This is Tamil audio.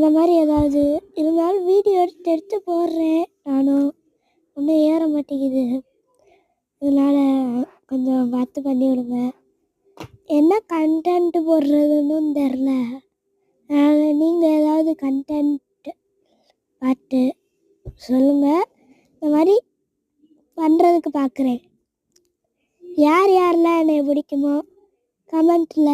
அந்த மாதிரி ஏதாவது இருந்தாலும் வீடியோ எடுத்து எடுத்து போடுறேன். நானும் ஒன்றும் ஏற மாட்டேங்குது. அதனால் கொஞ்சம் பார்த்து பண்ணி விடுங்க. என்ன கண்டென்ட்டு போடுறதுன்னு தெரில. அதனால் நீங்கள் ஏதாவது கண்டென்ட் பார்த்து சொல்லுங்கள். இந்த மாதிரி பண்ணுறதுக்கு பார்க்குறேன். யார் யாரெல்லாம் என்னை பிடிக்குமோ கமெண்ட்டில்